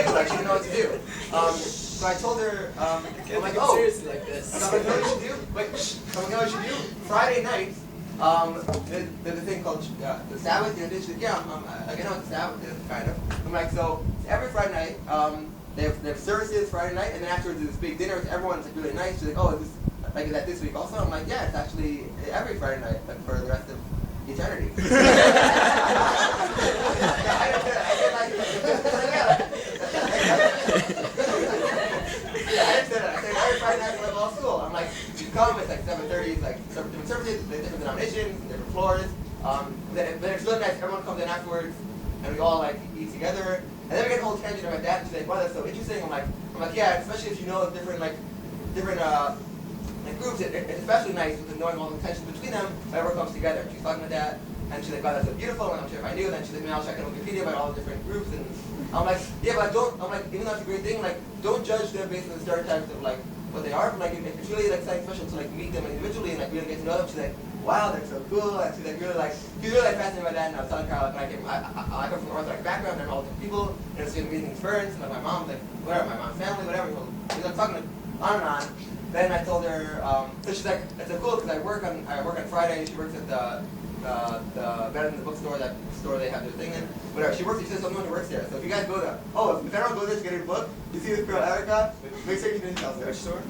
do. Like she didn't know what to do. So I told her, I'm like, oh, seriously like this. so I'm like, you know what you should do? Wait, I'm like, you know what you should do? Friday night, there's a thing called the Sabbath. You know, she's like, yeah, like, I know what the Sabbath is, kind of. I'm like, so every Friday night, they have services Friday night, and then afterwards there's this big dinner. Everyone's like really nice. She's like, oh, is that this week also? I'm like, yeah, it's actually every Friday night, like for the rest of eternity. I said every Friday night for all school. I'm like, you come, it's like 7:30, it's like different services, different denominations, different floors. Then it's really nice. Everyone comes in afterwards, and we all like eat together. And then we get a whole tangent about that. She's like, wow, that's so interesting. I'm like, yeah, especially if you know different groups. It's especially nice with knowing all the tensions between them. Everyone comes together. She's talking about that, and she's like, wow, that's so beautiful. And I'm sure if I knew, then she's like, I'll check on Wikipedia about all the different groups. And I'm like, yeah, but don't. I'm like, even though it's a great thing, like, don't judge them based on the stereotypes of like what they are. But like, if it's really like something special to like meet them individually and like really get to know them. She's like, wow, they're so cool. And she's like, she's really like fascinated by that. And I was telling Carl, like, I come from an Orthodox background, and all different people, and it's just meeting parents, and like my mom's like, whatever, my mom's family, whatever. She's like talking on and on. Then I told her, so she's like, it's so cool because I work on Friday. She works at the Better Than the Bookstore, that store they have their thing in. Whatever, she says someone who works there. So if you guys go there, if everyone goes there to get her book, you see this girl Erica, make sure you didn't tell her. Which store?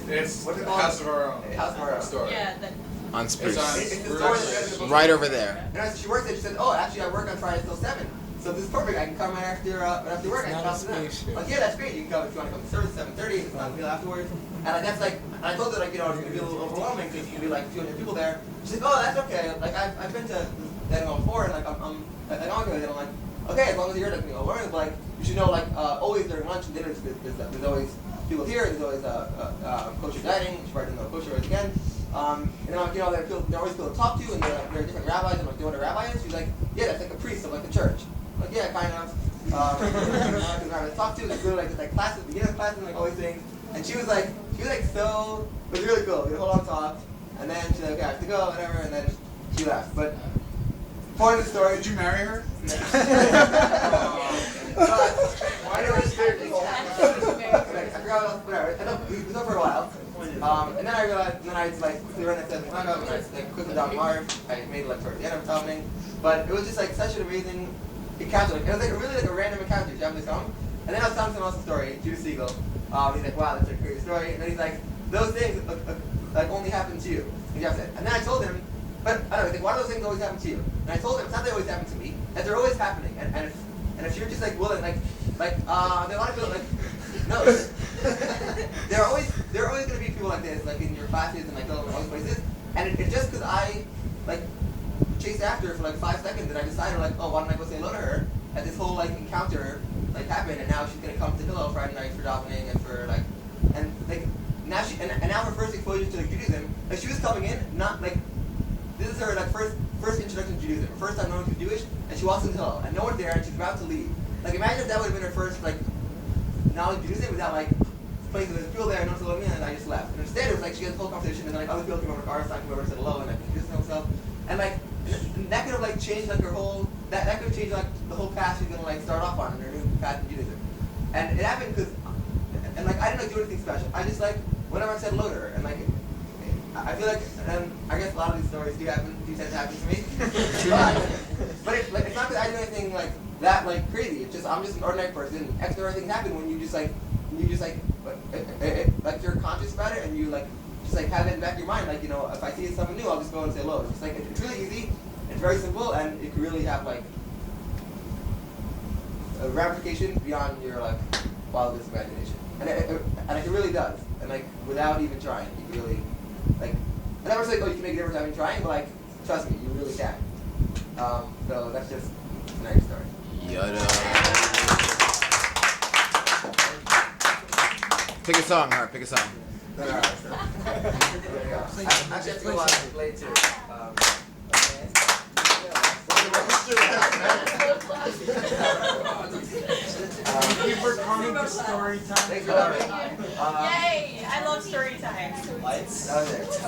It's what's it called? House of Our Own. House of Our Own Store. Yeah. On Spruce. It's the store that Right over there. And so she works there. She said, "Oh, actually, I work on Fridays till 7. So this is perfect. I can come right after work. I can talk to them." Like, yeah, that's great. You can come if you want to come to service 7:30. It's not a meal afterwards. And like, that's like, and I told her like, you know, it's gonna be a little overwhelming because it's gonna be like 200 people there. She's like, "Oh, that's okay. Like, I've been to that before, and like I'm good." And I'm like, "Okay, as long as you're like, learning, but like you should know like always during lunch and dinners there's always people here. There's always kosher dining. She probably didn't know kosher is again." And then like, you know, they're always people to talk to, and they're different rabbis. And like, do you know what a rabbi is? She's like, "Yeah, that's like a priest of like the church." I'm like, yeah, kind of. To talk to, like really like this like classes, beginner classes, and like all these things. And she was like so, it was really cool. We had a whole long talk, and then she's like, okay, I have to go, whatever, and then she left. But point of the story. Did you marry her? But why do I stay people? I forgot whatever. I know we was over for a while. And then I realized, and then I like quickly ran and said, and I like quickly down Marv. I made it like towards the end of the filming, but it was just like such an amazing encounter. Like, it was like really like a random encounter. You have this come, and then I was telling someone else's story, Judah Siegel. He's like, wow, that's a great story. And then he's like, those things like only happen to you. And Jeff said, and then I told him, but I don't know, he's like, why do those things always happen to you? And I told him, it's not that they always happen to me, that they're always happening. And if you're just like willing, they want to feel like, no. there are always going to be people like this, like in your classes and like all these places. And it's just because I like chased after her for like 5 seconds that I decided like, oh, why don't I go say hello to her? And this whole like encounter like happened, and now she's gonna come to Hillel Friday night for davening and for like, and like now and now her first exposure to like Judaism, like she was coming in not like this is her like first introduction to Judaism, her first time knowing she's Jewish, and she walks into Hillel and no one's there and she's about to leave. Like imagine if that would have been her first like knowledge of Judaism without like places there's people there and no one's hello me and I just left. And instead it was like she had a full conversation and then like other people came over to our side, came over and said hello and like introduced himself. And like that could have like changed like her whole that could have changed like the whole path she's gonna like start off on in her new path in Judaism. And it happened because and like I didn't like do anything special. I just like whenever I said hello to her and like I feel like and I guess a lot of these stories do tend to happen to me. but it's not that I do anything like that like crazy. It's just I'm just an ordinary person. Extraordinary things happen when you just like you're conscious about it and you like just like have it in the back of your mind, like, you know, if I see someone new, I'll just go and say hello. It's like it's really easy, it's very simple, and it can really have like ramifications beyond your like wildest imagination. And it really does. And like without even trying, you can really like. And I'm not saying, oh, you can make a difference without even trying, but like trust me, you really can. So that's just a nice story. Yada. Pick a song, Hart. Pick a song. I actually have to go out and play too. Thank you for coming to story time. Thanks for having me. Yay! I love story time. That was it.